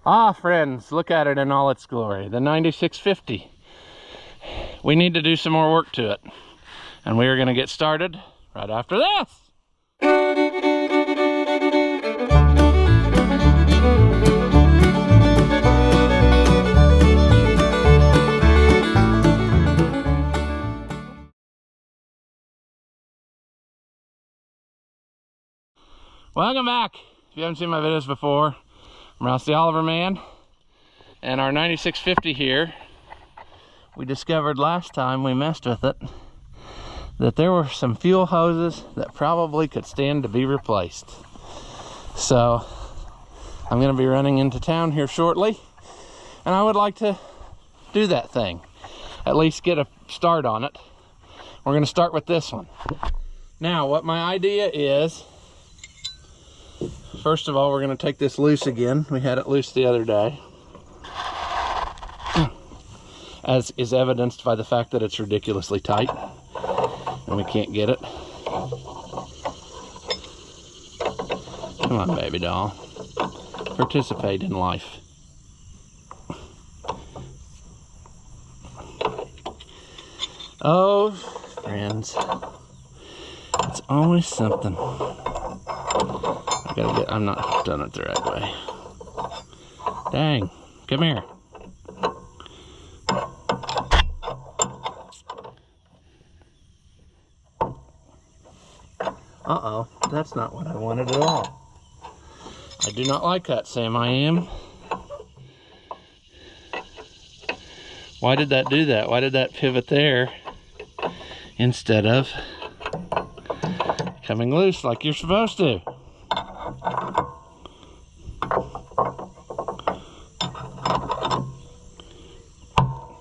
Ah, friends, look at it in all its glory. The 9650. We need to do some more work to it. And we are going to get started right after this. Welcome back. If you haven't seen my videos before, I'm Ross the Oliver Man. And our 9650 here, we discovered last time we messed with it that there were some fuel hoses that probably could stand to be replaced. So I'm going to be running into town here shortly, and I would like to do that thing, at least get a start on it. We're going to start with this one. Now, what my idea is, first of all, we're going to take this loose again. We had it loose the other day, as is evidenced by the fact that it's ridiculously tight and we can't get it. Come on, baby doll. Participate in life. Oh, friends, it's always something. I'm not done it the right way. Dang, come here. Uh-oh, that's not what I wanted at all. I do not like that, Sam. I am. Why did that do that? Why did that pivot there instead of coming loose like you're supposed to?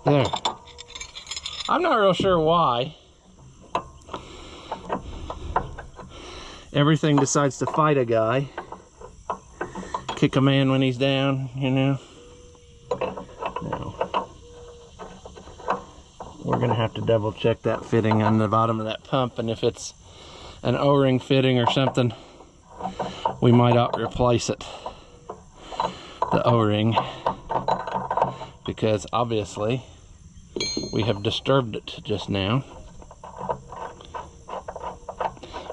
There. I'm not real sure why everything decides to fight a guy, kick a man when he's down, you know. No. We're gonna have to double check that fitting on the bottom of that pump, and if it's an O-ring fitting or something, we might ought to replace it, the O-ring, because obviously we have disturbed it just now.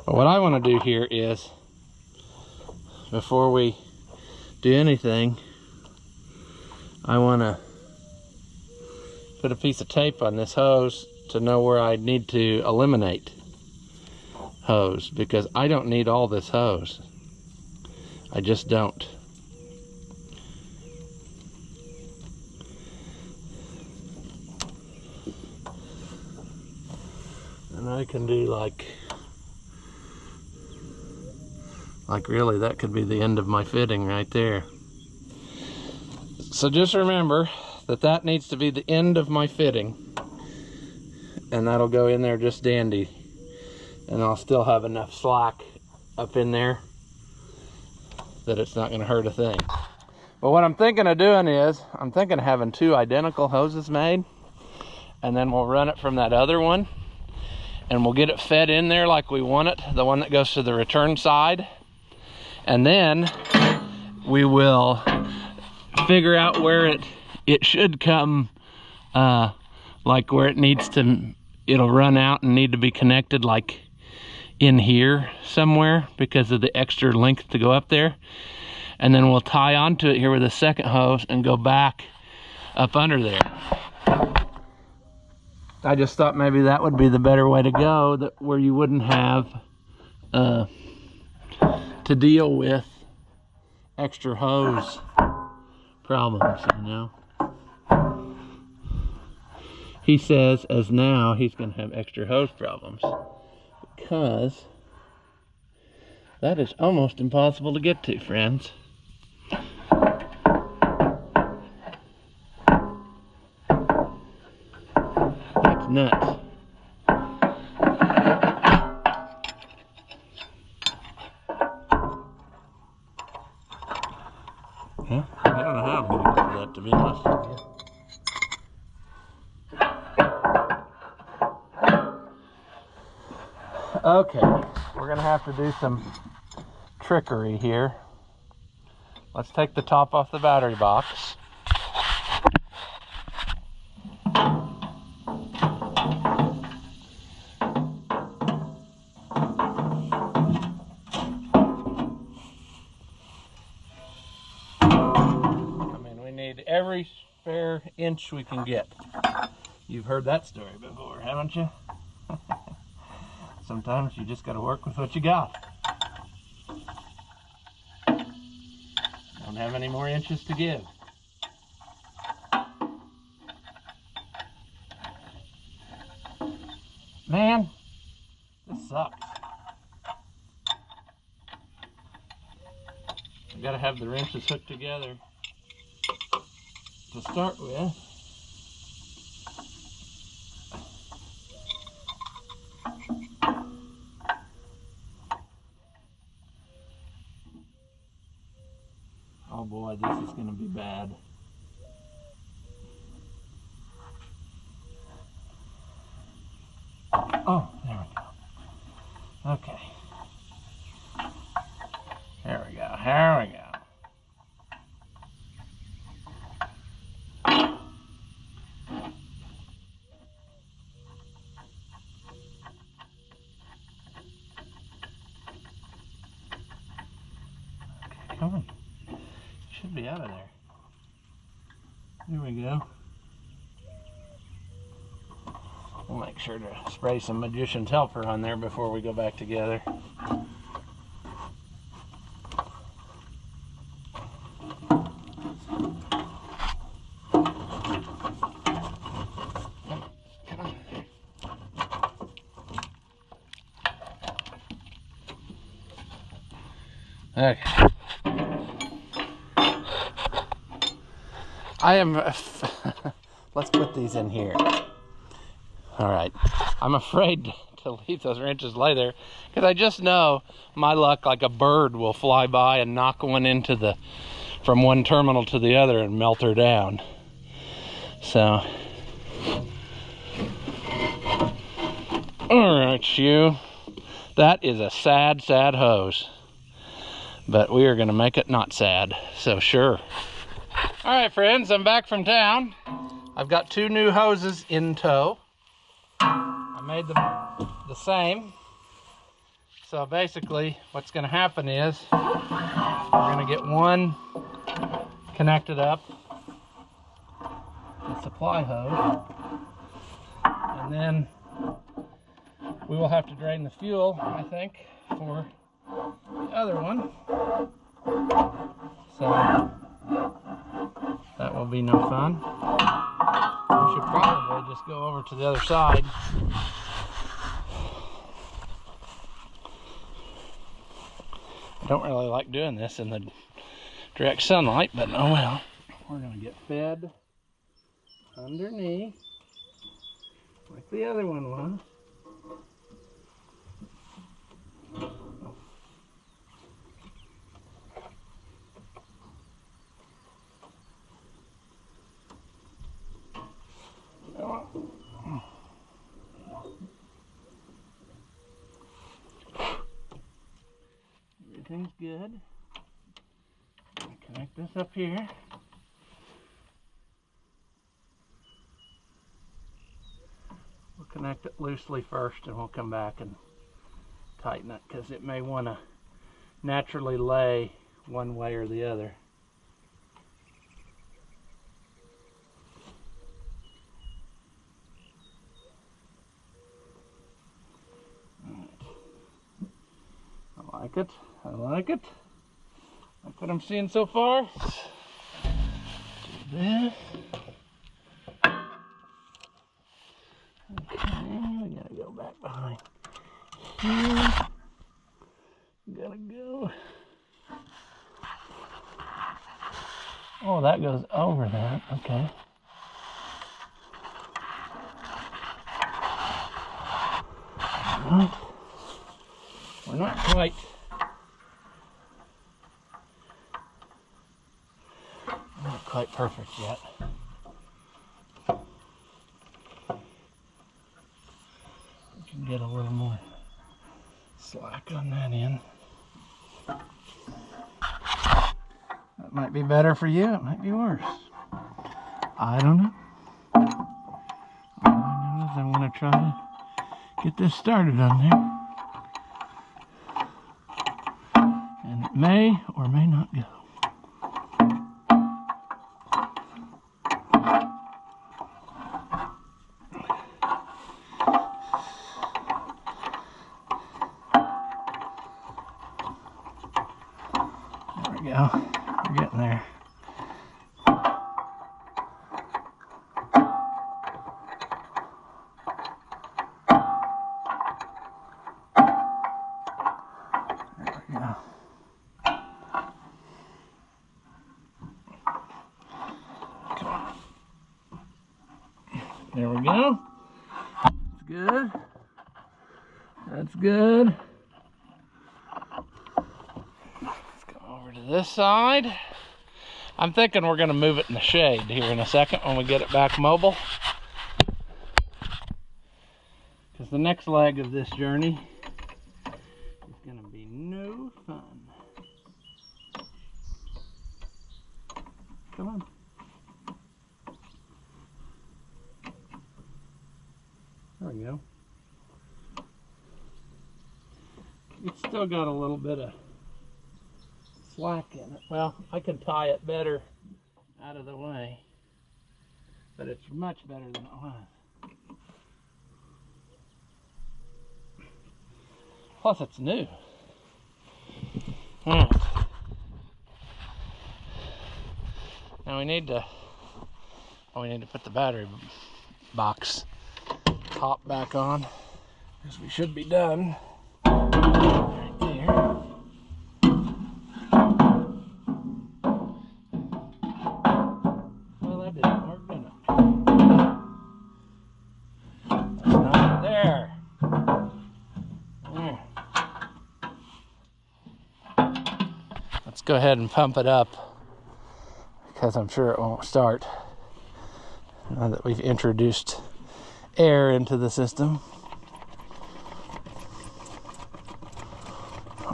But what I want to do here is, before we do anything, I want to put a piece of tape on this hose to know where I need to eliminate hose, because I don't need all this hose. I just don't. And I can do like really, that could be the end of my fitting right there. So just remember that that needs to be the end of my fitting, and that'll go in there just dandy, and I'll still have enough slack up in there that it's not going to hurt a thing. But what I'm thinking of doing is, I'm thinking of having two identical hoses made, and then we'll run it from that other one, and we'll get it fed in there like we want it, the one that goes to the return side. And then we will figure out where it should come, like where it needs to, it'll run out and need to be connected like in here somewhere because of the extra length to go up there. And then we'll tie onto it here with a second hose and go back up under there. I just thought maybe that would be the better way to go, where you wouldn't have to deal with extra hose problems, you know. He says as now he's going to have extra hose problems because that is almost impossible to get to, friends. That's nuts. Yeah, I don't know how I'm going to get to that, to be honest with you. Okay, we're going to have to do some trickery here Let's take the top off the battery box. Every spare inch we can get. You've heard that story before, haven't you? Sometimes you just got to work with what you got. Don't have any more inches to give. Man, this sucks. You got to have the wrenches hooked together to start with. Oh boy, this is going to be bad. Oh, there we go. Okay. There we go. There we go. Come on. Should be out of there. There we go. We'll make sure to spray some Magician's Helper on there before we go back together. Okay. I am, let's put these in here. All right. I'm afraid to leave those wrenches lay there because I just know my luck, like a bird will fly by and knock one into from one terminal to the other and melt her down. So, all right, you. That is a sad, sad hose. But we are going to make it not sad, so sure. All right, friends, I'm back from town. I've got 2 new hoses in tow. I made them the same. So basically, what's going to happen is we're going to get one connected up, the supply hose, and then we will have to drain the fuel, I think, for the other one. So that will be no fun. We should probably just go over to the other side. I don't really like doing this in the direct sunlight, but oh well. We're going to get fed underneath like the other one was. Everything's good. Connect this up here. We'll connect it loosely first and we'll come back and tighten it because it may want to naturally lay one way or the other. I like it. I like it. Like what I'm seeing so far. Do this. Okay, we gotta go back behind here. Gotta go. Oh, that goes over that. Okay. Right. We're not quite. Not quite perfect yet. We can get a little more slack on that end. be better for you, it might be worse. I don't know. All I know is I'm going to try to get this started on there. And it may or may not go. There we go. We're getting there. There we go. That's good. That's good. Let's go over to this side. I'm thinking we're going to move it in the shade here in a second when we get it back mobile. Because the next leg of this journey is going to be no fun. Come on. There we go. It's still got a little bit of slack in it. Well, I can tie it better out of the way, but it's much better than it was. Plus, it's new. All right. Now we need to put the battery box top back on, because we should be done right there. Well, that didn't work, did it? That's not there. There. Let's go ahead and pump it up, because I'm sure it won't start now that we've introduced air into the system.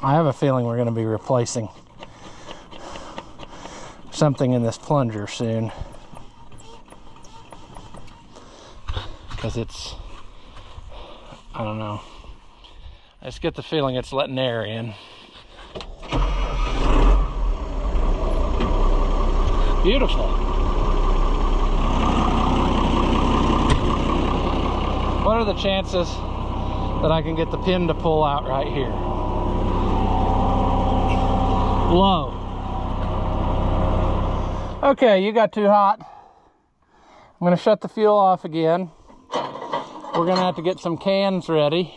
I have a feeling we're going to be replacing something in this plunger soon, because it's, I don't know, I just get the feeling it's letting air in. Beautiful. What are the chances that I can get the pin to pull out right here? Low. Okay, you got too hot. I'm going to shut the fuel off again. We're going to have to get some cans ready,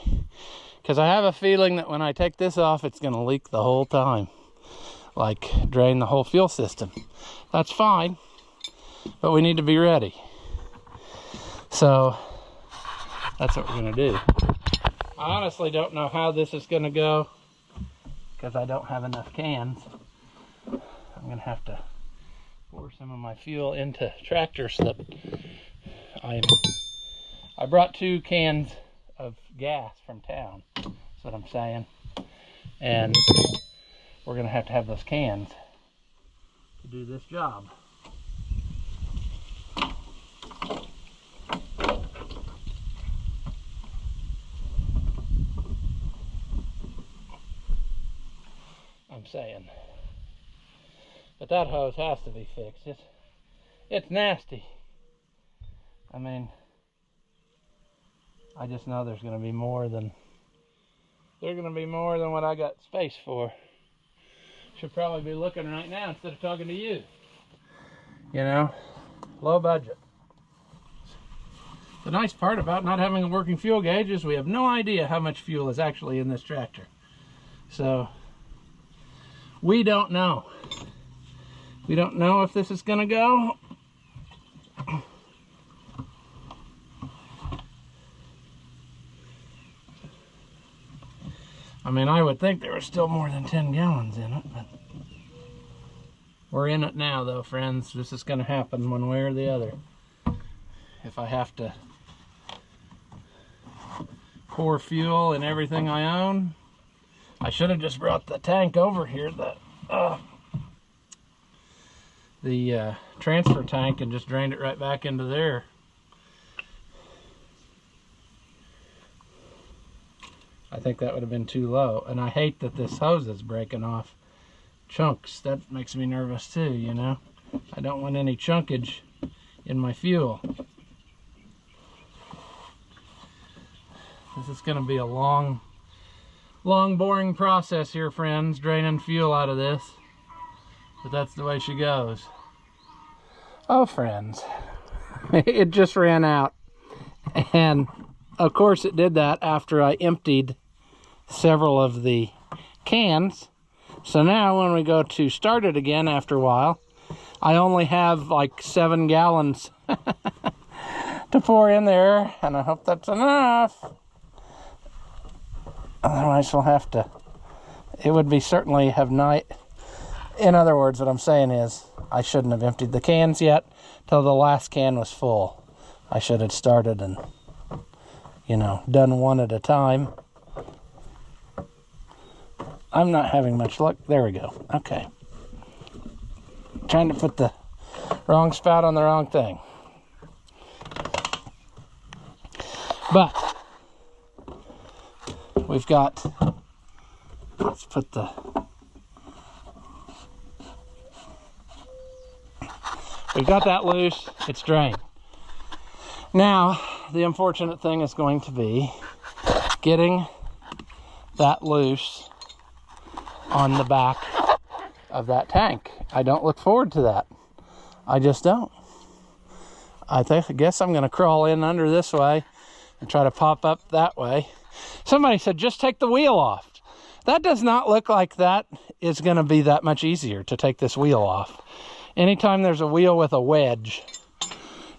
because I have a feeling that when I take this off, it's going to leak the whole time. Like drain the whole fuel system. That's fine, but we need to be ready. So that's what we're going to do. I honestly don't know how this is going to go, because I don't have enough cans. I'm going to have to pour some of my fuel into tractor so that I brought 2 cans of gas from town. That's what I'm saying. And we're going to have those cans to do this job. I'm saying. But that hose has to be fixed. It's nasty. I mean, I just know there's going to be more than what I got space for. Should probably be looking right now instead of talking to you. You know, low budget. The nice part about not having a working fuel gauge is we have no idea how much fuel is actually in this tractor. So we don't know. We don't know if this is going to go. I mean, I would think there was still more than 10 gallons in it, but we're in it now, though, friends. This is going to happen one way or the other. If I have to pour fuel in everything I own, I should have just brought the tank over here. the transfer tank and just drained it right back into there. I think that would have been too low. And I hate that this hose is breaking off chunks. That makes me nervous too, you know. I don't want any chunkage in my fuel. This is going to be a long, boring process here, friends, draining fuel out of this. But that's the way she goes. Oh, friends, it just ran out. And of course it did that after I emptied several of the cans. So now when we go to start it again after a while, I only have like 7 gallons to pour in there, and I hope that's enough. Otherwise we'll have to, it would be certainly have night. In other words, what I'm saying is I shouldn't have emptied the cans yet till the last can was full. I should have started and, you know, done one at a time. I'm not having much luck. There we go. Okay. Trying to put the wrong spout on the wrong thing. But we've got, let's put the, we've got that loose. It's drained. Now, the unfortunate thing is going to be getting that loose on the back of that tank. I don't look forward to that. I just don't. I guess I'm going to crawl in under this way and try to pop up that way. Somebody said, just take the wheel off. That does not look like that is going to be that much easier to take this wheel off. Anytime there's a wheel with a wedge,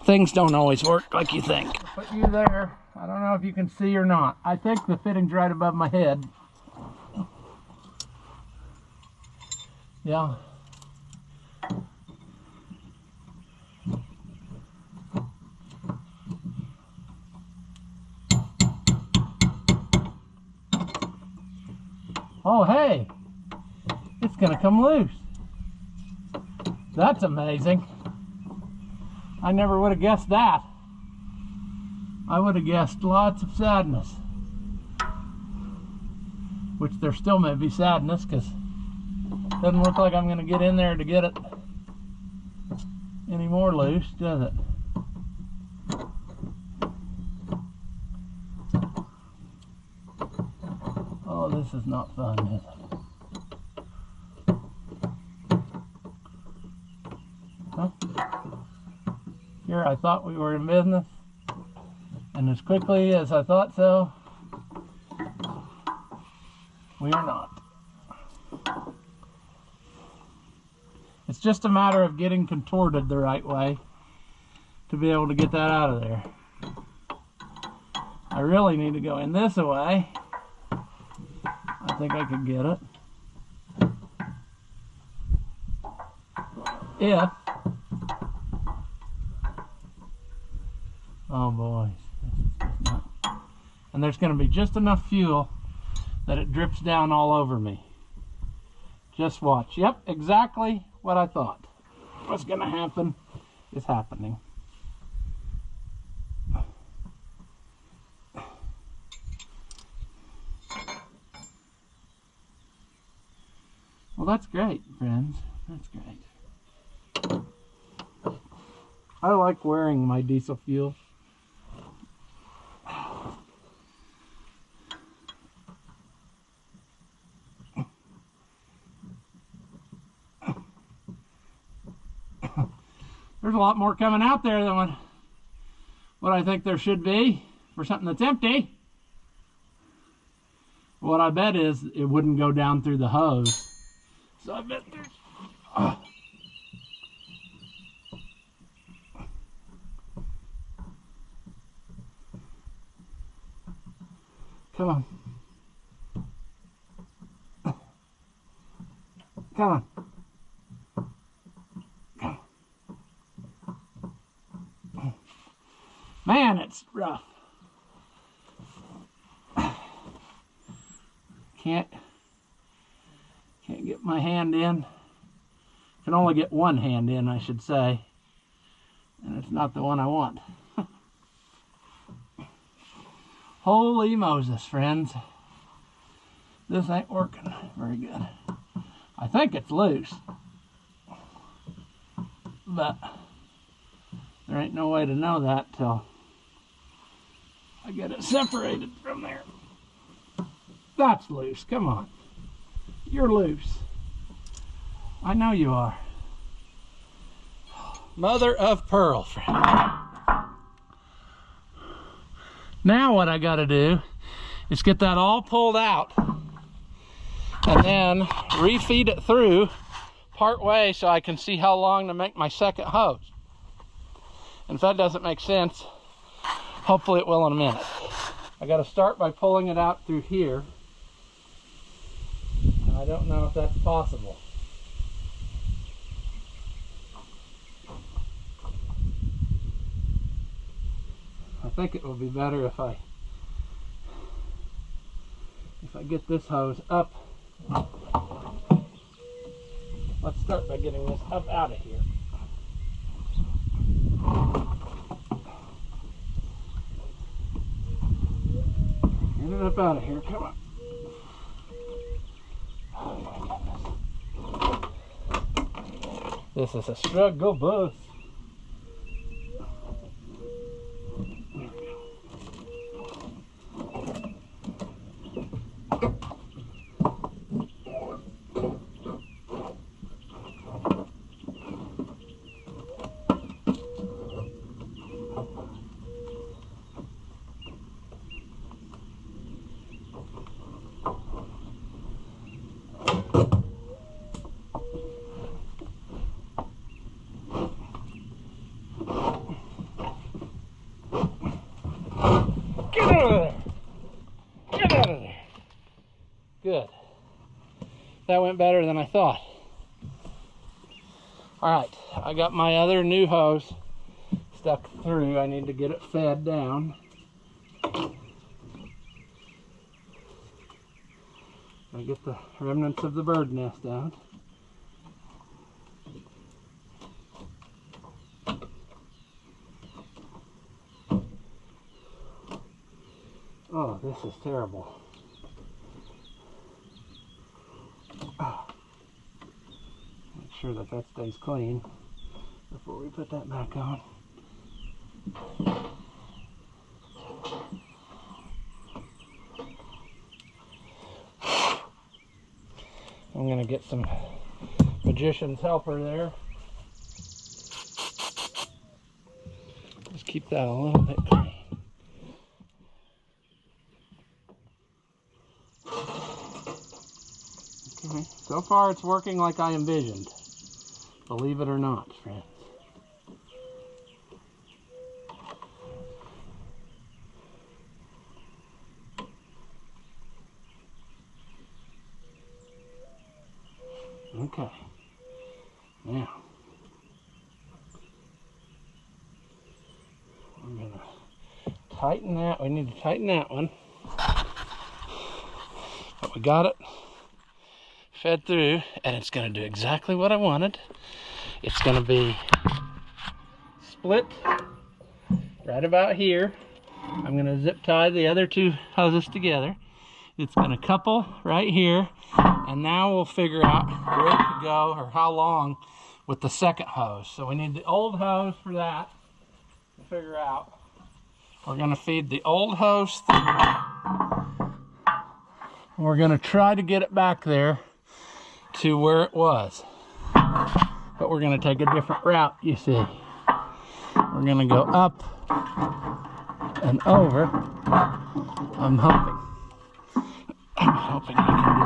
things don't always work like you think. Put you there. I don't know if you can see or not. I think the fitting's right above my head. Yeah. Oh, hey, it's gonna come loose. That's amazing. I never would have guessed that. I would have guessed lots of sadness. Which there still may be sadness, because it doesn't look like I'm gonna get in there to get it any more loose, does it? Oh, this is not fun, is it? Huh? Here I thought we were in business, and as quickly as I thought so, we are not. It's just a matter of getting contorted the right way to be able to get that out of there. I really need to go in this way. I think I could get it. If, oh boy, and there's going to be just enough fuel that it drips down all over me. Just watch. Yep, exactly what I thought was going to happen is happening. Well, that's great, friends. That's great. I like wearing my diesel fuel. There's a lot more coming out there than what I think there should be for something that's empty. What I bet is it wouldn't go down through the hose. So I bet there's... Oh. Come on. Come on. Man, it's rough. Can't get my hand in can only get one hand in, I should say. And it's not the one I want. Holy Moses, friends. This ain't working very good. I think it's loose, but there ain't no way to know that till I get it separated from there. That's loose. Come on. You're loose. I know you are. Mother of pearl, friend. Now what I got to do is get that all pulled out and then refeed it through part way so I can see how long to make my second hose. And if that doesn't make sense, hopefully it will in a minute. I got to start by pulling it out through here. And I don't know if that's possible. I think it will be better if I get this hose up. Let's start by getting this up out of here. Get it up out of here, come on. Oh my goodness. This is a struggle bus. Get out of there! Get out of there! Good. That went better than I thought. Alright, I got my other new hose stuck through. I need to get it fed down. I get the remnants of the bird nest out. Oh, this is terrible. Make sure that that stays clean before we put that back on. I'm going to get some magician's helper there. Just keep that a little bit clean. Okay, so far it's working like I envisioned. Believe it or not, friends. Okay, now I'm going to tighten that. We need to tighten that one. But we got it fed through, and it's going to do exactly what I wanted. It's going to be split right about here. I'm going to zip tie the other two hoses together. It's going to couple right here, and now we'll figure out where to go or how long with the second hose. So we need the old hose for that to figure out. We're going to feed the old hose through. We're going to try to get it back there to where it was, but we're going to take a different route, you see. We're going to go up and over. I'm hoping I can do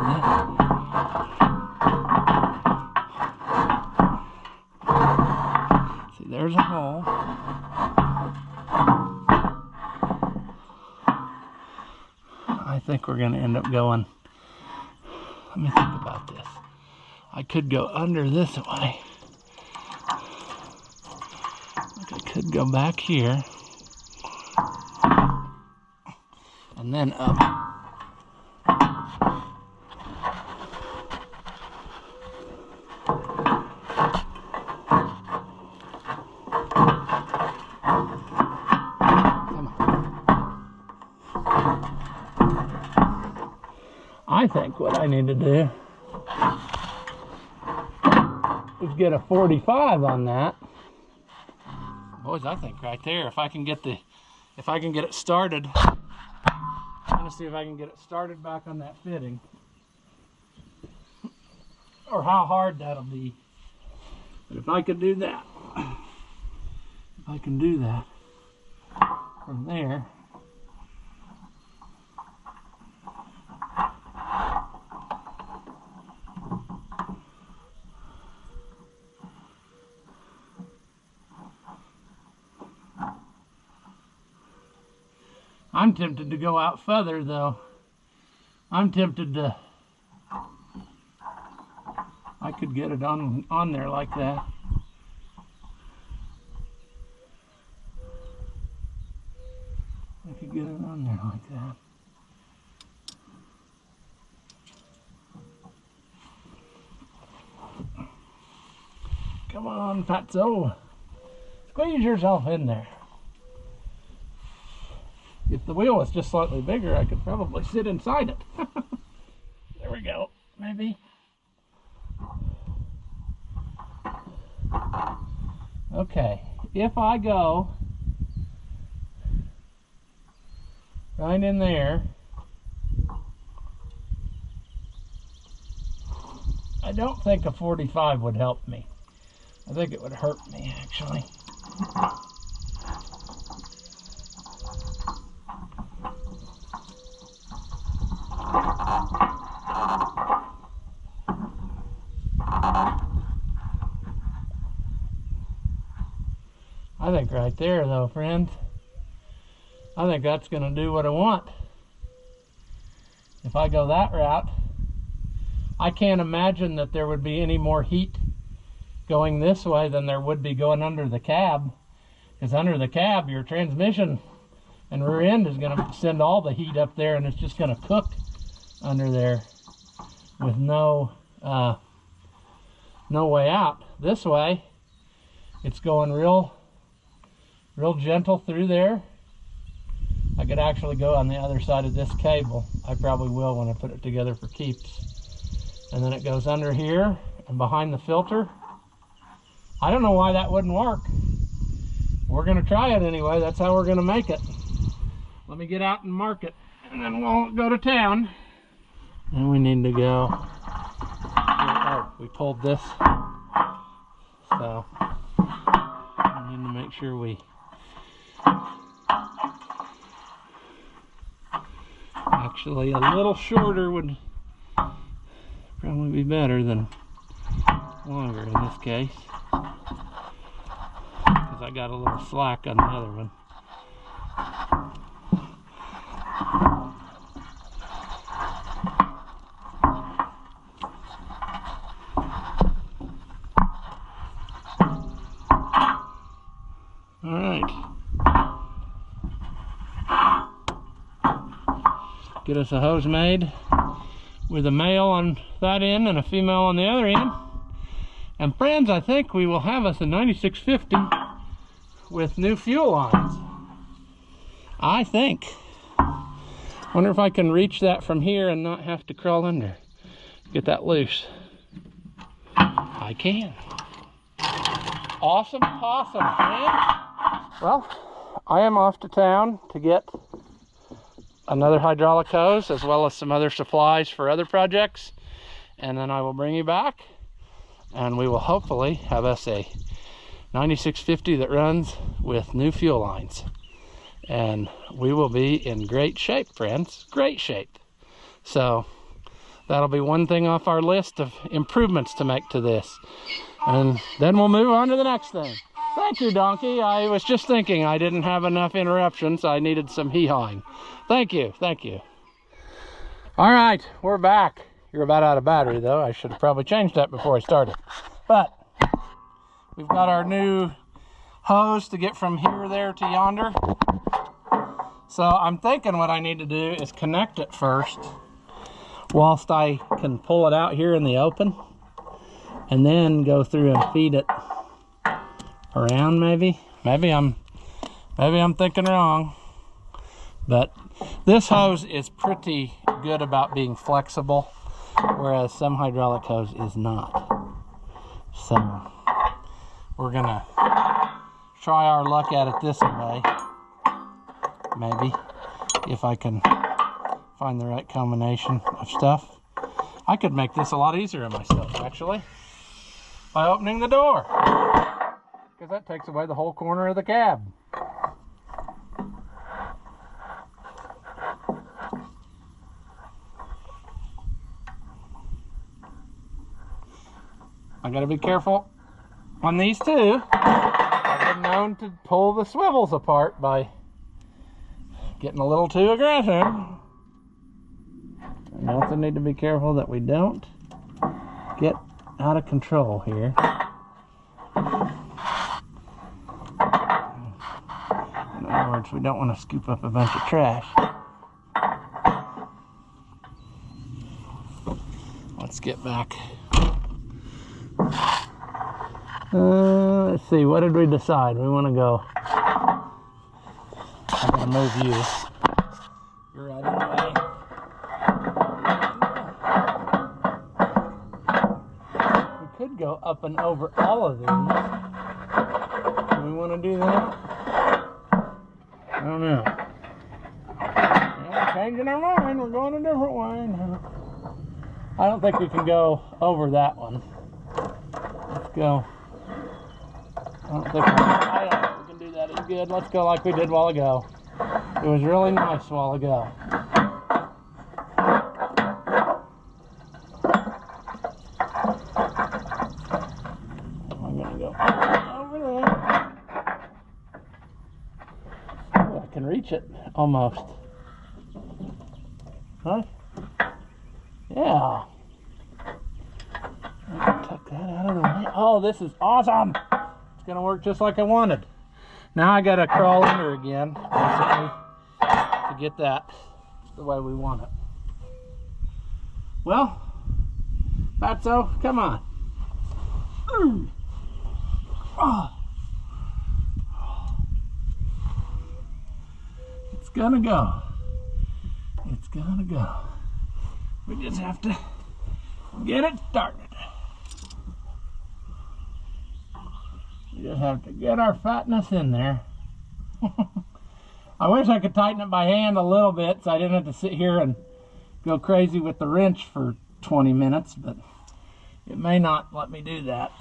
that. See, there's a hole. I think we're going to end up going, let me think about this. I could go under this way. Like I could go back here. And then up. I think what I need to do is get a 45 on that. Boys, I think right there, if I can get it started, I'm gonna see if I can get it started back on that fitting, or how hard that'll be. But if I could do that, from there, I'm tempted to go out further though. I'm tempted to, I could get it on there like that. I could get it on there like that. Come on, Fatso. Squeeze yourself in there. If the wheel was just slightly bigger, I could probably sit inside it. There we go, maybe. Okay, if I go right in there, I don't think a 45 would help me. I think it would hurt me, actually. I think right there though, friends, I think that's going to do what I want. If I go that route, I can't imagine that there would be any more heat going this way than there would be going under the cab. Because under the cab, your transmission and rear end is going to send all the heat up there, and it's just going to cook under there with no way out. This way, it's going real gentle through there. I could actually go on the other side of this cable. I probably will when I put it together for keeps. And then it goes under here and behind the filter. I don't know why that wouldn't work. We're going to try it anyway. That's how we're going to make it. Let me get out and mark it, and then we'll go to town. And we need to go. Oh, we pulled this. So we need to make sure we actually a little shorter would probably be better than longer in this case, because I got a little slack on the other one. All right. Get us a hose made with a male on that end and a female on the other end. And friends, I think we will have us a 9650 with new fuel lines. I think. Wonder if I can reach that from here and not have to crawl under. Get that loose. I can. Awesome possum, man. Well, I am off to town to get another hydraulic hose as well as some other supplies for other projects, and then I will bring you back and we will hopefully have us a 9650 that runs with new fuel lines, and we will be in great shape, friends. Great shape. So that'll be one thing off our list of improvements to make to this, and then we'll move on to the next thing. Thank you, donkey. I was just thinking I didn't have enough interruptions. I needed some hee-hawing. Thank you, thank you. All right, we're back. You're about out of battery though. I should have probably changed that before I started. But we've got our new hose to get from here there to yonder. So I'm thinking what I need to do is connect it first whilst I can pull it out here in the open, and then go through and feed it around. Maybe I'm thinking wrong, but this hose is pretty good about being flexible, whereas some hydraulic hose is not. So we're gonna try our luck at it this way. Maybe, if I can find the right combination of stuff. I could make this a lot easier on myself, actually, by opening the door, because that takes away the whole corner of the cab. I gotta be careful on these too. I've been known to pull the swivels apart by getting a little too aggressive. We also need to be careful that we don't get out of control here. In other words, we don't want to scoop up a bunch of trash. Let's get back. Let's see, what did we decide? We want to go. I'm going to move you. You're right in the way. We could go up and over all of these. Do we want to do that? I don't know. Yeah, we're changing our mind. We're going a different way. I don't think we can go over that one. Let's go. I don't think we can do that as good. Let's go like we did a while ago. It was really nice a while ago. I'm gonna go over there. Ooh, I can reach it almost. Huh? Yeah. Tuck that out of the way. Oh, this is awesome. It's gonna work just like I wanted. Now I gotta crawl under again, basically, to get that the way we want it. Well, Fatso, come on. Oh. It's gonna go. It's gonna go. We just have to get it started. We just have to get our fatness in there. I wish I could tighten it by hand a little bit so I didn't have to sit here and go crazy with the wrench for 20 minutes, but it may not let me do that.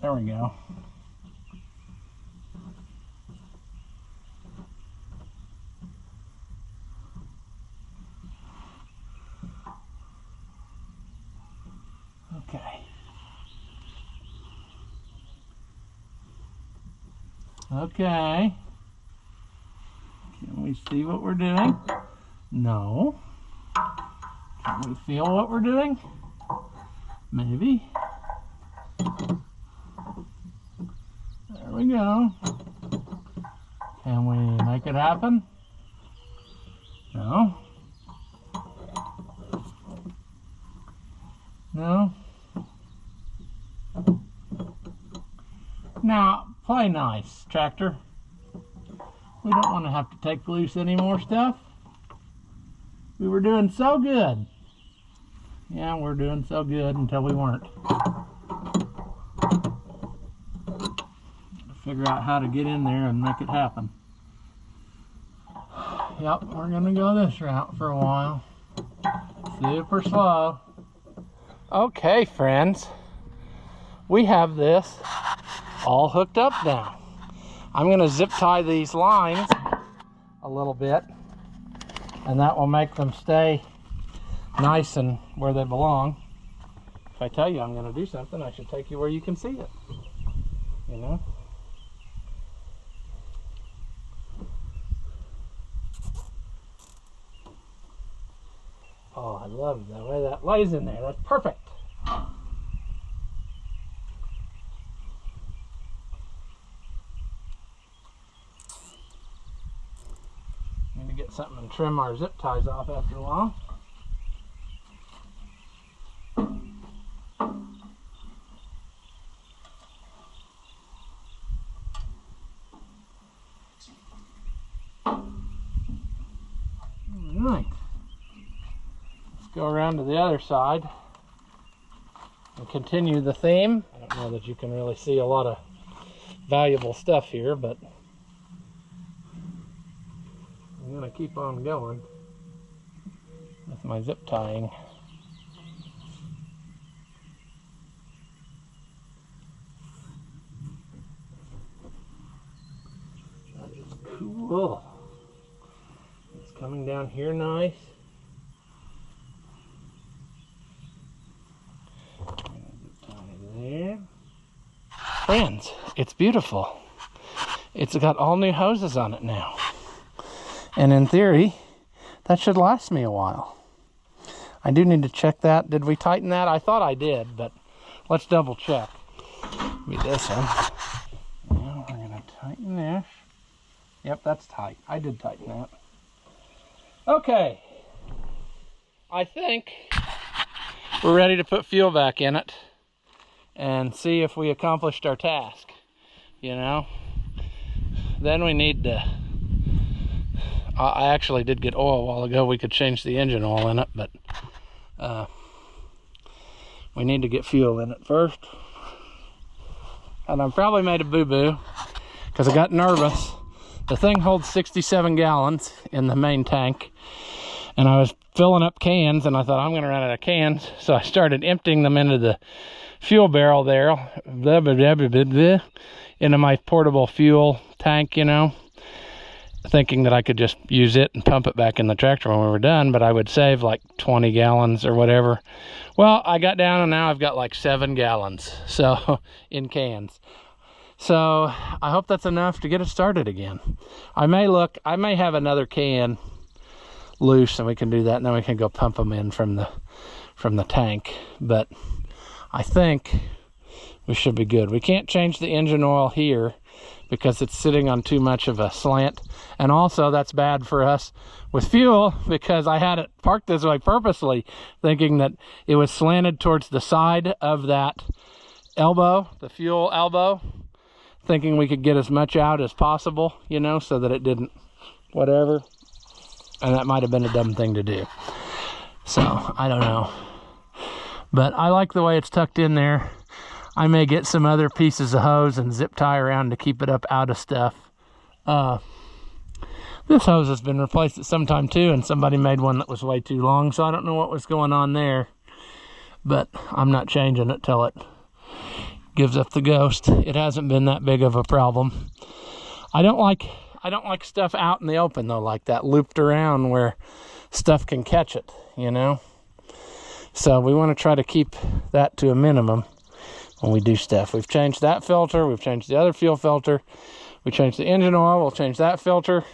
There we go. Okay. Okay. Can we see what we're doing? No. Can we feel what we're doing? Maybe. There we go. Can we make it happen? No. No. Now, play nice, tractor. We don't want to have to take loose any more stuff. We were doing so good. Yeah, we're doing so good until we weren't. Figure out how to get in there and make it happen. Yep, we're gonna go this route for a while. Super slow. Okay, friends. We have this all hooked up now. I'm going to zip tie these lines a little bit, and that will make them stay nice and where they belong. If I tell you I'm going to do something, I should take you where you can see it. You know? Oh, I love the way that lays in there. That's perfect. Need to get something and trim our zip ties off after a while. go around to the other side and continue the theme. I don't know that you can really see a lot of valuable stuff here, but I'm going to keep on going with my zip tying. That is cool. It's coming down here nice. There. Friends, it's beautiful. It's got all new hoses on it now. And in theory, that should last me a while. I do need to check that. Did we tighten that? I thought I did, but let's double check. Maybe this one. Now we're going to tighten this. Yep, that's tight. I did tighten that. Okay. I think we're ready to put fuel back in it and see if we accomplished our task, you know. Then we need to, I actually did get oil a while ago. We could change the engine oil in it, but we need to get fuel in it first. And I probably made a boo-boo because I got nervous. The thing holds 67 gallons in the main tank, and I was filling up cans, and I thought I'm going to run out of cans, so I started emptying them into the fuel barrel there, into my portable fuel tank, you know, thinking that I could just use it and pump it back in the tractor when we were done, but I would save like 20 gallons or whatever. Well, I got down and now I've got like 7 gallons, so in cans. So I hope that's enough to get it started again. I may have another can loose and we can do that, and then we can go pump them in from the tank. But I think we should be good. We can't change the engine oil here because it's sitting on too much of a slant, and also that's bad for us with fuel because I had it parked this way purposely, thinking that it was slanted towards the side of that elbow, the fuel elbow, thinking we could get as much out as possible, you know, so that it didn't whatever. And that might have been a dumb thing to do. So, I don't know. But I like the way it's tucked in there. I may get some other pieces of hose and zip tie around to keep it up out of stuff. This hose has been replaced at some time too, and somebody made one that was way too long, so I don't know what was going on there. But I'm not changing it till it gives up the ghost. It hasn't been that big of a problem. I don't like stuff out in the open though, like that, looped around where stuff can catch it, you know. So we want to try to keep that to a minimum when we do stuff. We've changed that filter, we've changed the other fuel filter, we changed the engine oil, we'll change that filter.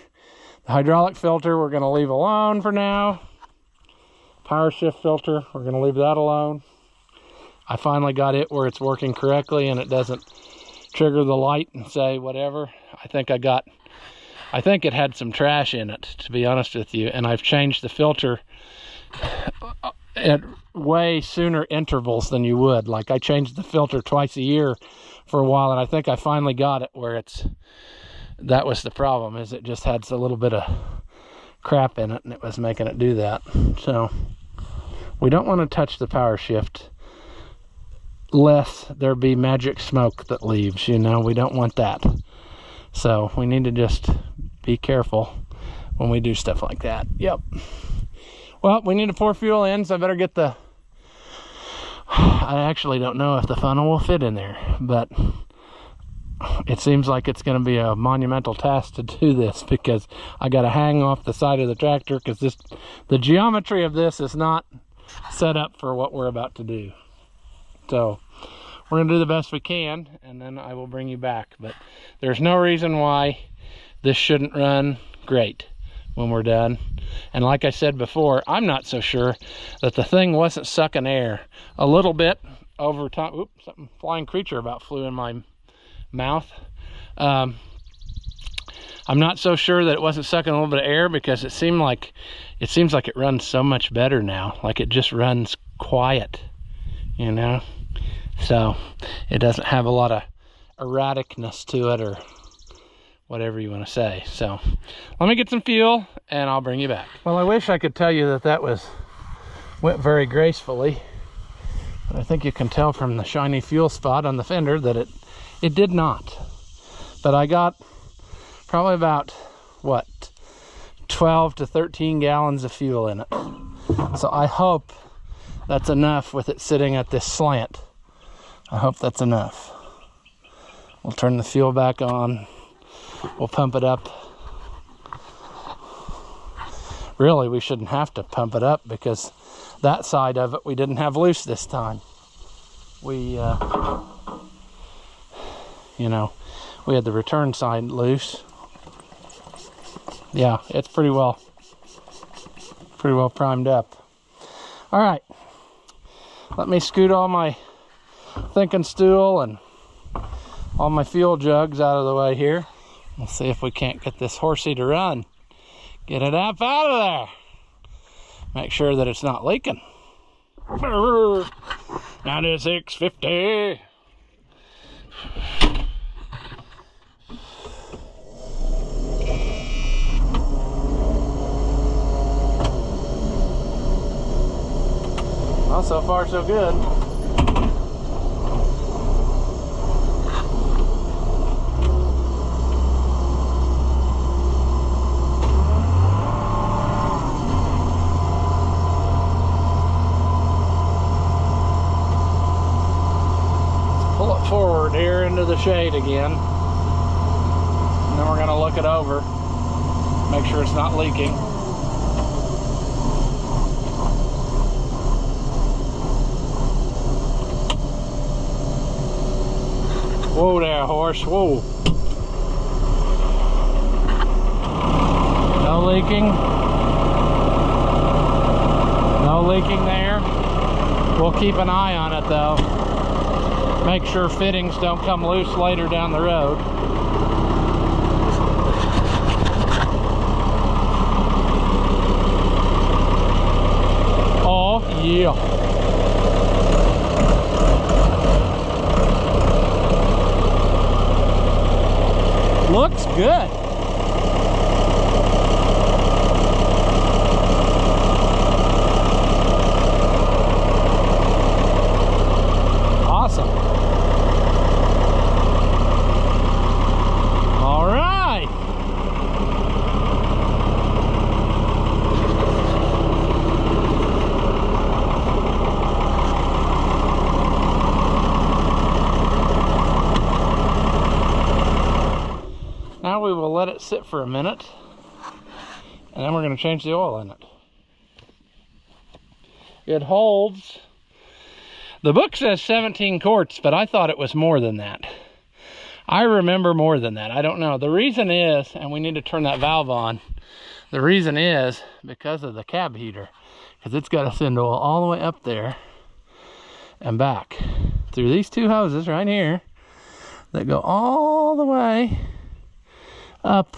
The hydraulic filter we're going to leave alone for now. Power shift filter, we're going to leave that alone. I finally got it where it's working correctly and it doesn't trigger the light and say whatever. I think it had some trash in it, to be honest with you, and I've changed the filter at way sooner intervals than you would. Like, I changed the filter twice a year for a while, and I think I finally got it where that was the problem, is it just had a little bit of crap in it and it was making it do that. So we don't want to touch the power shift lest there be magic smoke that leaves, you know. We don't want that. So we need to just be careful when we do stuff like that. Yep. Well, we need to pour fuel in, so I better get I actually don't know if the funnel will fit in there, but it seems like it's going to be a monumental task to do this because I got to hang off the side of the tractor because the geometry of this is not set up for what we're about to do. So we're going to do the best we can, and then I will bring you back. But there's no reason why this shouldn't run great when we're done. And like I said before, I'm not so sure that the thing wasn't sucking air a little bit over time. Oops, something flying creature about flew in my mouth. I'm not so sure that it wasn't sucking a little bit of air because it seems like it runs so much better now. Like, it just runs quiet, you know. So it doesn't have a lot of erraticness to it, or whatever you want to say. So let me get some fuel and I'll bring you back. Well, I wish I could tell you that was went very gracefully. But I think you can tell from the shiny fuel spot on the fender that it did not. But I got probably about, what, 12 to 13 gallons of fuel in it. So I hope that's enough with it sitting at this slant. I hope that's enough. We'll turn the fuel back on. We'll pump it up. Really, we shouldn't have to pump it up because that side of it we didn't have loose this time. We, you know, we had the return side loose. Yeah, it's pretty well primed up. All right, let me scoot all my thinking stool and all my fuel jugs out of the way here. We'll see if we can't get this horsey to run. Get it up out of there. Make sure that it's not leaking. 9650. Well, so far so good. Forward here into the shade again, and then we're going to look it over, make sure it's not leaking. Whoa there, horse, whoa. No leaking. No leaking there. We'll keep an eye on it though. Make sure fittings don't come loose later down the road. Oh, yeah. Looks good. Awesome. Now we will let it sit for a minute, and then we're going to change the oil in it. It holds, the book says 17 quarts, but I thought it was more than that. I remember more than that. I don't know. The reason is, and we need to turn that valve on, the reason is because of the cab heater, because it's got to send oil all the way up there and back through these two hoses right here that go all the way up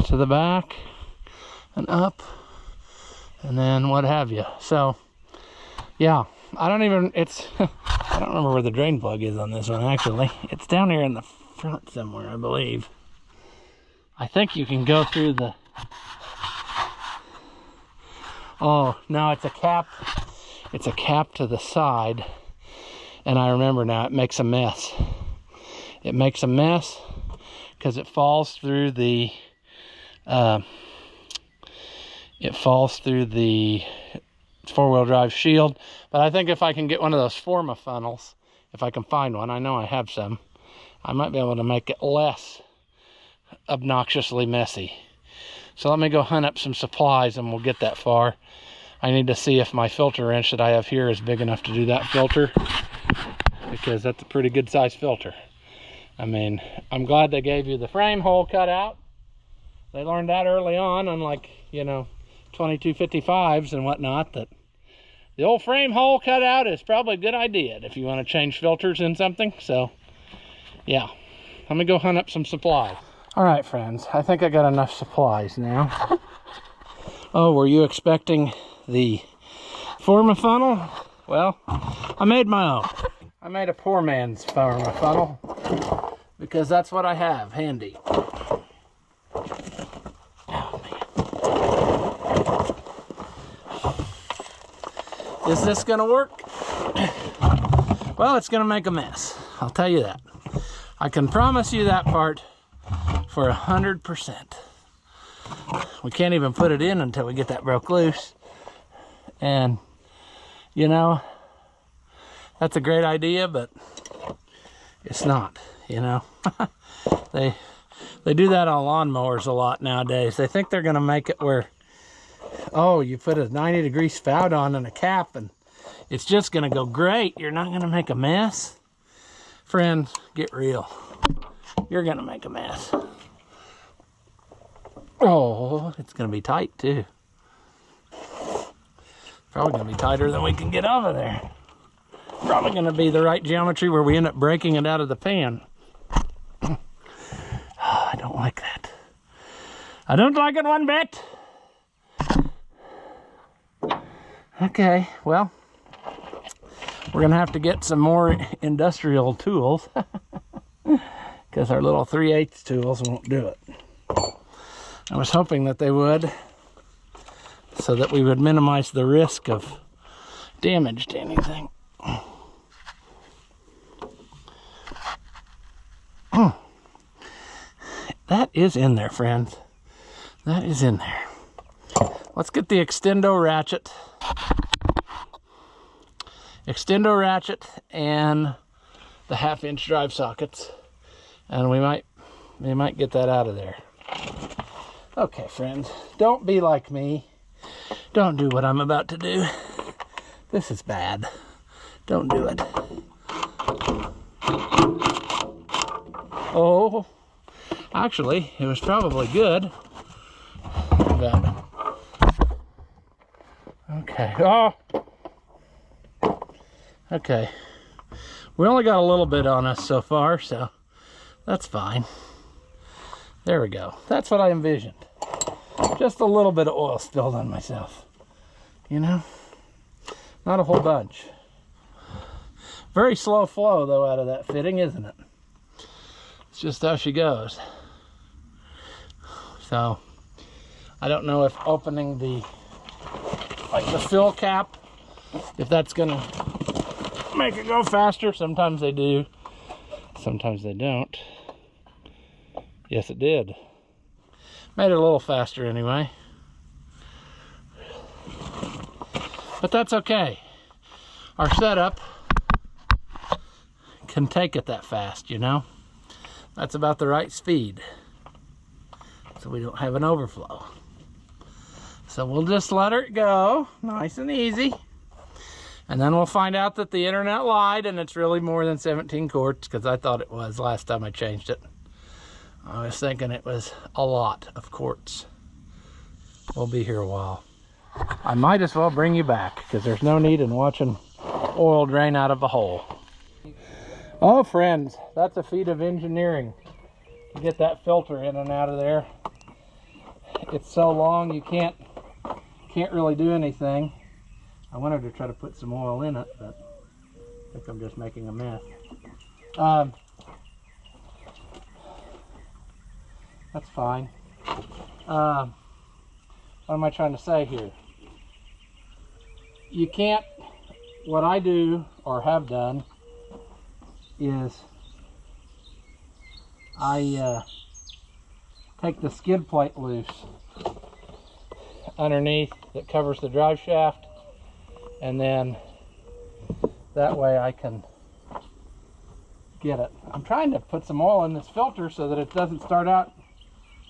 to the back and up and then what have you. So yeah, I don't remember where the drain plug is on this one actually. It's down here in the front somewhere, I believe. I think you can go through the, oh no, it's a cap to the side, and I remember now, it makes a mess. It makes a mess because it falls through the four-wheel drive shield. But I think if I can get one of those Forma funnels, if I can find one, I know I have some, I might be able to make it less obnoxiously messy. So let me go hunt up some supplies and we'll get that far. I need to see if my filter wrench that I have here is big enough to do that filter, because that's a pretty good size filter. I mean, I'm glad they gave you the frame hole cut out. They learned that early on, unlike, you know, 2255s and whatnot, that the old frame hole cut out is probably a good idea if you want to change filters in something. So yeah, let me go hunt up some supplies. All right, friends, I think I got enough supplies now. Oh, were you expecting the Forma funnel? Well, I made my own. I made a poor man's Forma funnel because that's what I have handy. Oh, man. Is this gonna work? Well, it's gonna make a mess. I'll tell you that. I can promise you that part for 100%. We can't even put it in until we get that broke loose. And, you know, that's a great idea, but it's not, you know. They do that on lawnmowers a lot nowadays. They think they're gonna make it where, oh, you put a 90-degree spout on and a cap and it's just gonna go great. You're not gonna make a mess. Friends, get real. You're gonna make a mess. Oh, it's gonna be tight too. Probably gonna be tighter than we can get out of there. Probably gonna be the right geometry where we end up breaking it out of the pan. Oh, I don't like that. I don't like it one bit. Okay, well, we're gonna have to get some more industrial tools because our little 3/8 tools won't do it. I was hoping that they would, so that we would minimize the risk of damage to anything. That is in there, friends. That is in there. Let's get the extendo ratchet. Extendo ratchet and the 1/2-inch drive sockets, and we might get that out of there. Okay, friends, don't be like me. Don't do what I'm about to do. This is bad. Don't do it. Oh, actually, it was probably good, but okay. Oh, okay. We only got a little bit on us so far, so that's fine. There we go. That's what I envisioned. Just a little bit of oil spilled on myself. You know? Not a whole bunch. Very slow flow, though, out of that fitting, isn't it? It's just how she goes. So, I don't know if opening the fill cap, if that's gonna make it go faster. Sometimes they do. Sometimes they don't. Yes, it did. Made it a little faster anyway. But that's okay. Our setup can take it that fast, you know? That's about the right speed, so we don't have an overflow. So we'll just let her go, nice and easy. And then we'll find out that the internet lied and it's really more than 17 quarts, because I thought it was last time I changed it. I was thinking it was a lot of quarts. We'll be here a while. I might as well bring you back, because there's no need in watching oil drain out of a hole. Oh, friends, that's a feat of engineering to get that filter in and out of there. It's so long you can't really do anything. I wanted to try to put some oil in it, but I think I'm just making a mess. That's fine. What am I trying to say here? You can't, what I do or have done is I take the skid plate loose underneath that covers the drive shaft, and then that way I can get it. I'm trying to put some oil in this filter so that it doesn't start out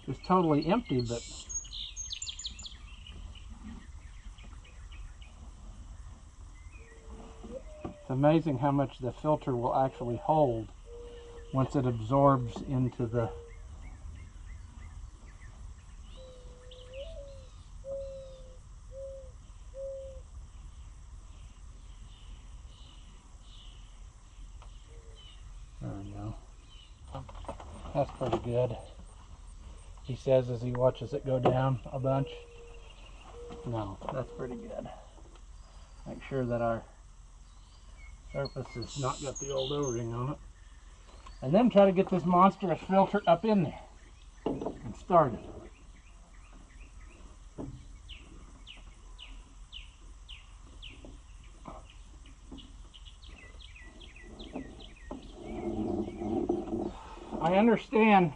just totally empty, but it's amazing how much the filter will actually hold once it absorbs into the there we go. That's pretty good. He says as he watches it go down a bunch. No, that's pretty good. Make sure that our surface has not got the old O-ring on it. And then try to get this monstrous filter up in there and start it. I understand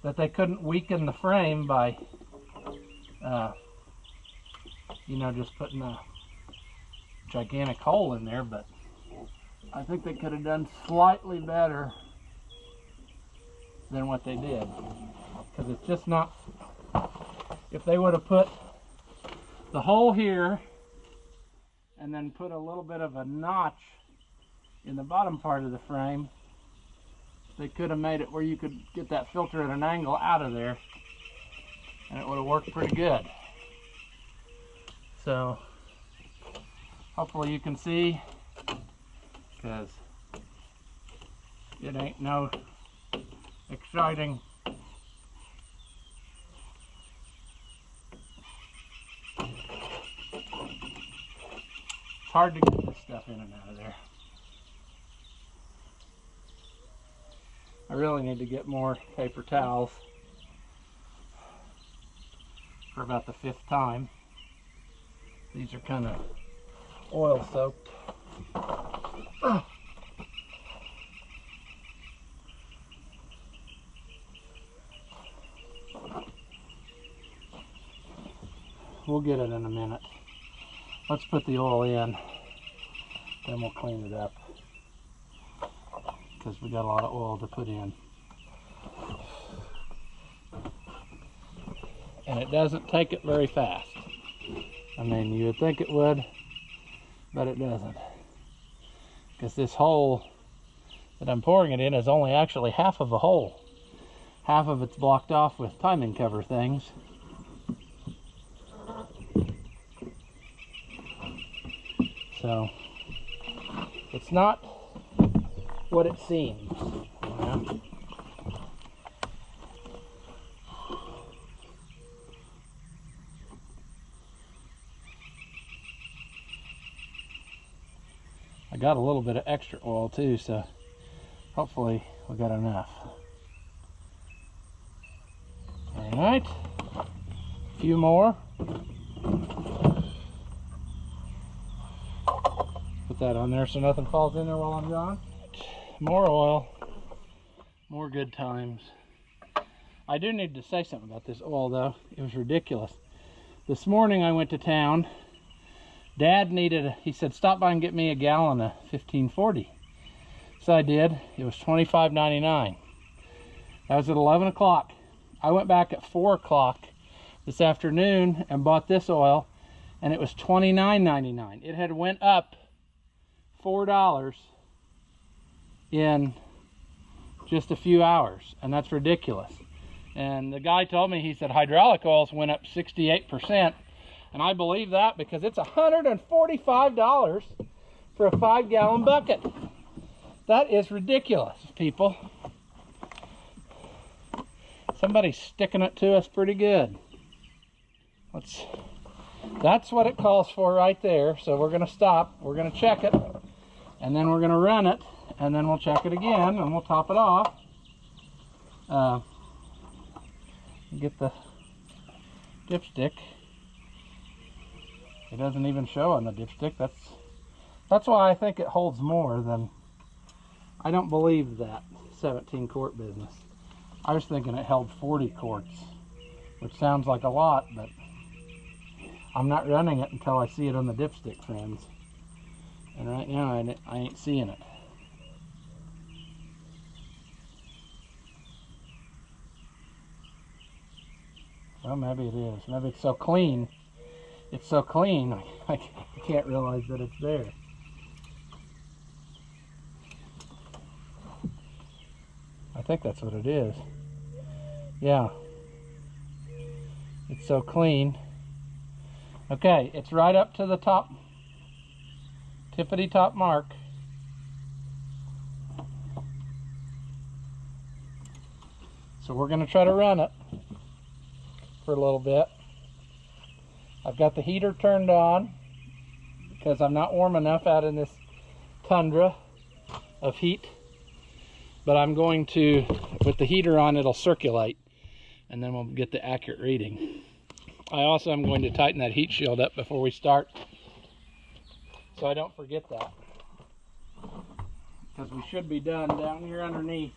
that they couldn't weaken the frame by, you know, just putting a gigantic hole in there, but I think they could have done slightly better than what they did, because it's just not, if they would have put the hole here and then put a little bit of a notch in the bottom part of the frame, they could have made it where you could get that filter at an angle out of there, and it would have worked pretty good. So hopefully you can see, because it ain't no exciting it's hard to get this stuff in and out of there. I really need to get more paper towels for about the 5th time. These are kind of oil soaked. We'll get it in a minute. Let's put the oil in, then we'll clean it up, because we got a lot of oil to put in. And it doesn't take it very fast. I mean, you would think it would, but it doesn't. Because this hole that I'm pouring it in is only actually half of a hole. Half of it's blocked off with timing cover things. So it's not what it seems, you know? I got a little bit of extra oil too, so hopefully we got enough. All right, a few more. Put that on there so nothing falls in there while I'm gone. More oil, more good times. I do need to say something about this oil though. It was ridiculous. This morning I went to town. Dad needed, he said, stop by and get me a gallon of 1540. So I did. It was $25.99. That was at 11 o'clock. I went back at 4 o'clock this afternoon and bought this oil, and it was $29.99. It had went up $4 in just a few hours, and that's ridiculous. And the guy told me, he said hydraulic oils went up 68%, and I believe that because it's $145 for a 5-gallon bucket. That is ridiculous, people. Somebody's sticking it to us pretty good. That's what it calls for right there. So we're going to stop, we're going to check it, and then we're going to run it, and then we'll check it again, and we'll top it off. Get the dipstick. It doesn't even show on the dipstick. That's why I think it holds more than, I don't believe that 17 quart business. I was thinking it held 40 quarts, which sounds like a lot, but I'm not running it until I see it on the dipstick, friends. And right now I ain't seeing it. Well, maybe it is. Maybe it's so clean. It's so clean, I can't realize that it's there. I think that's what it is. Yeah. It's so clean. Okay, it's right up to the top, tippity top mark. So we're going to try to run it for a little bit. I've got the heater turned on because I'm not warm enough out in this tundra of heat. But I'm going to, with the heater on, it'll circulate, and then we'll get the accurate reading. I also am going to tighten that heat shield up before we start, so I don't forget that. because we should be done down here underneath.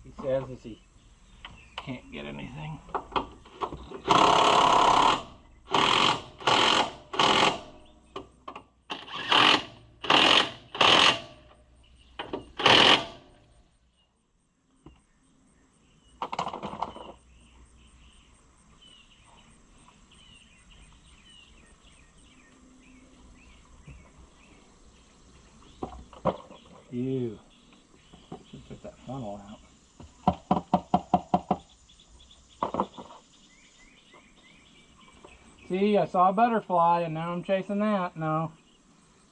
He says as he can't get anything. Ew. Should took that funnel out. See, I saw a butterfly and now I'm chasing that. No,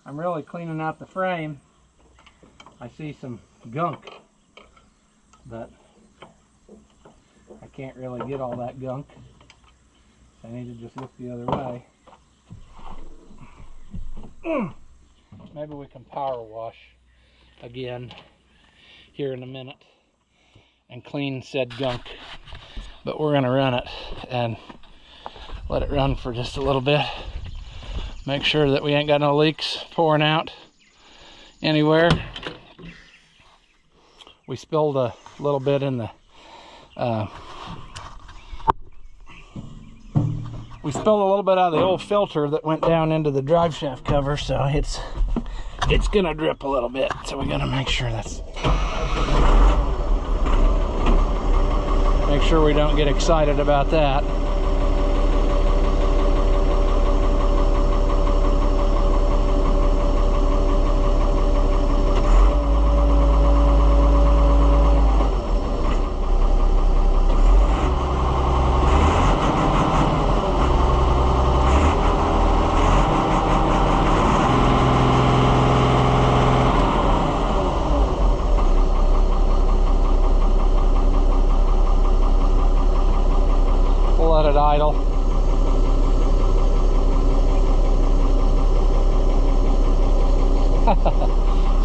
I'm really cleaning out the frame. I see some gunk, but I can't really get all that gunk. So I need to just look the other way. Maybe we can power wash again here in a minute and clean said gunk, but we're gonna run it and let it run for just a little bit, make sure that we ain't got no leaks pouring out anywhere. We spilled a little bit in the we spilled a little bit out of the old filter that went down into the drive shaft cover, so it's gonna drip a little bit, so we gotta make sure make sure we don't get excited about that. Let it idle.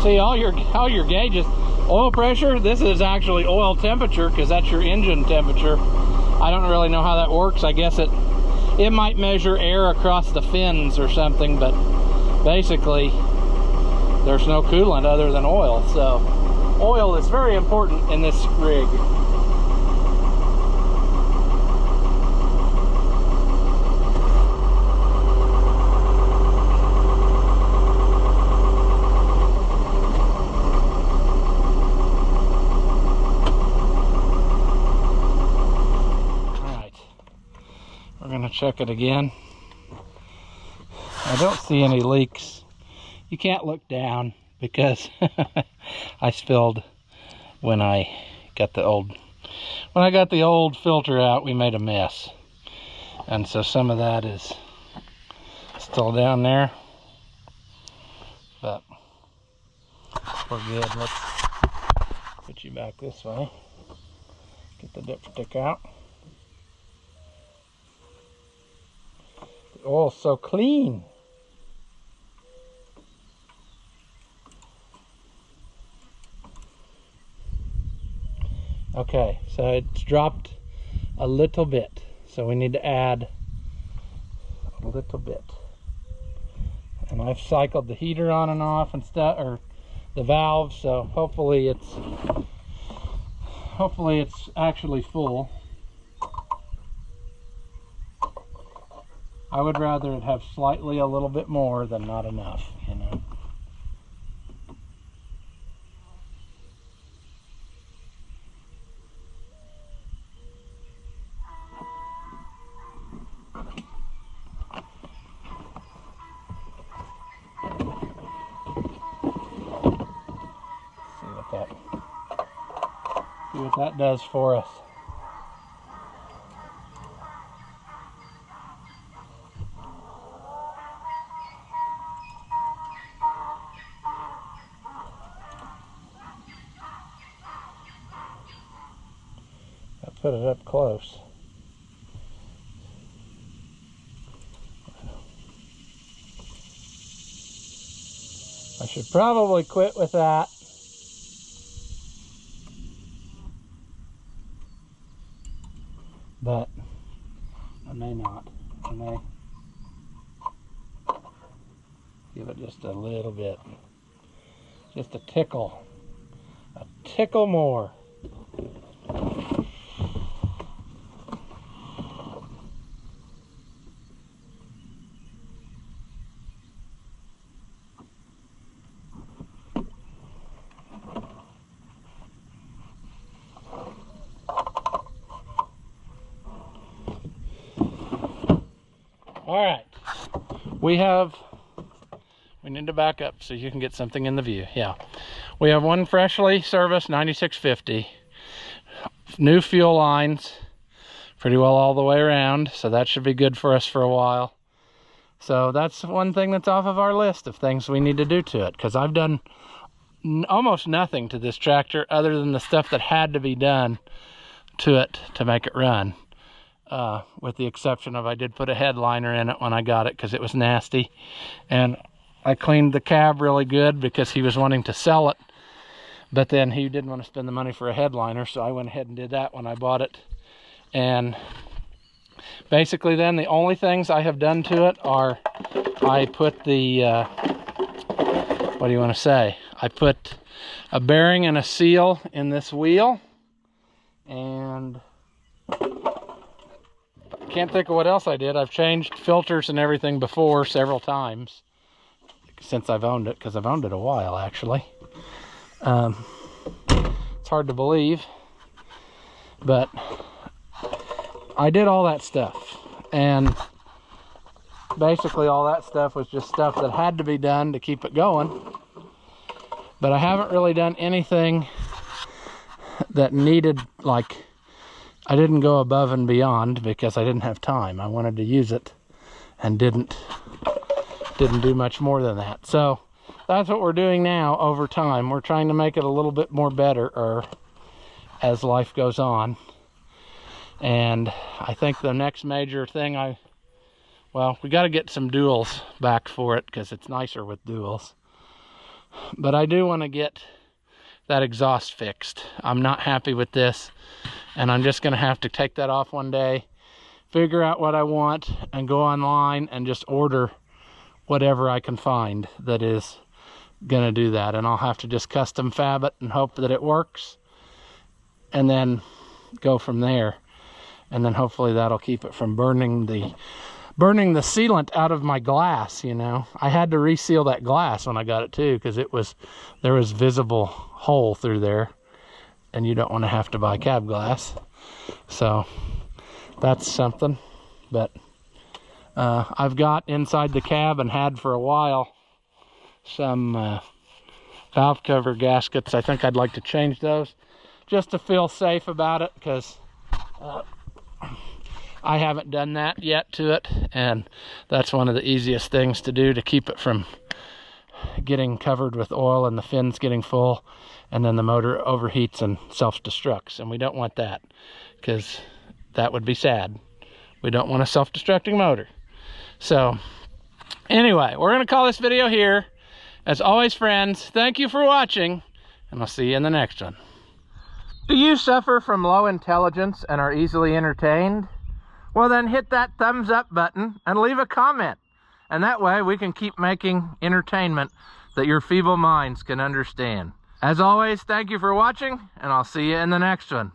See, all your gauges, oil pressure, this is actually oil temperature because that's your engine temperature. I don't really know how that works. I guess it might measure air across the fins or something, but basically there's no coolant other than oil. So oil is very important in this rig. Check it again. I don't see any leaks. You can't look down because I spilled when I got the old filter out. We made a mess, and so some of that is still down there, but we're good. Let's put you back this way. Get the dipstick out. Oh, so clean. Okay, so it's dropped a little bit, so we need to add a little bit. And I've cycled the heater on and off and stuff, or the valve, so hopefully it's actually full. I would rather it have slightly a little bit more than not enough, you know. See what that does for us. Put it up close. I should probably quit with that. But I may not. I may. Give it just a little bit. Just a tickle. A tickle more. All right, we need to back up so you can get something in the view. Yeah, we have one freshly serviced 9650, new fuel lines, pretty well all the way around, so that should be good for us for a while. So that's one thing that's off of our list of things we need to do to it, because I've done almost nothing to this tractor other than the stuff that had to be done to it to make it run. With the exception of I did put a headliner in it when I got it because it was nasty, and I cleaned the cab really good because he was wanting to sell it, but then he didn't want to spend the money for a headliner, so I went ahead and did that when I bought it. And basically then the only things I have done to it are I put the what do you want to say, I put a bearing and a seal in this wheel, and can't think of what else I did. I've changed filters and everything before several times since I've owned it, because I've owned it a while actually. It's hard to believe, but I did all that stuff, and basically all that stuff was just stuff that had to be done to keep it going, but I haven't really done anything that needed, like, I didn't go above and beyond because I didn't have time. I wanted to use it and didn't do much more than that. So that's what we're doing now over time. We're trying to make it a little bit more better as life goes on. And I think the next major thing well, we got to get some duals back for it because it's nicer with duals. But I do want to get that exhaust fixed. I'm not happy with this, and I'm just going to have to take that off one day, figure out what I want, and go online and just order whatever I can find that is going to do that. And I'll have to just custom fab it and hope that it works, and then go from there. And then hopefully that'll keep it from burning the sealant out of my glass. You know, I had to reseal that glass when I got it too, because there was visible hole through there, and you don't want to have to buy cab glass. So that's something. But I've got inside the cab, and had for a while, some valve cover gaskets. I think I'd like to change those just to feel safe about it, because I haven't done that yet to it, and that's one of the easiest things to do to keep it from getting covered with oil and the fins getting full, and then the motor overheats and self-destructs, and we don't want that, because that would be sad. We don't want a self-destructing motor. So anyway, we're going to call this video here. As always, friends, thank you for watching, and I'll see you in the next one. Do you suffer from low intelligence and are easily entertained? Well, then hit that thumbs up button and leave a comment. And that way we can keep making entertainment that your feeble minds can understand. As always, thank you for watching, and I'll see you in the next one.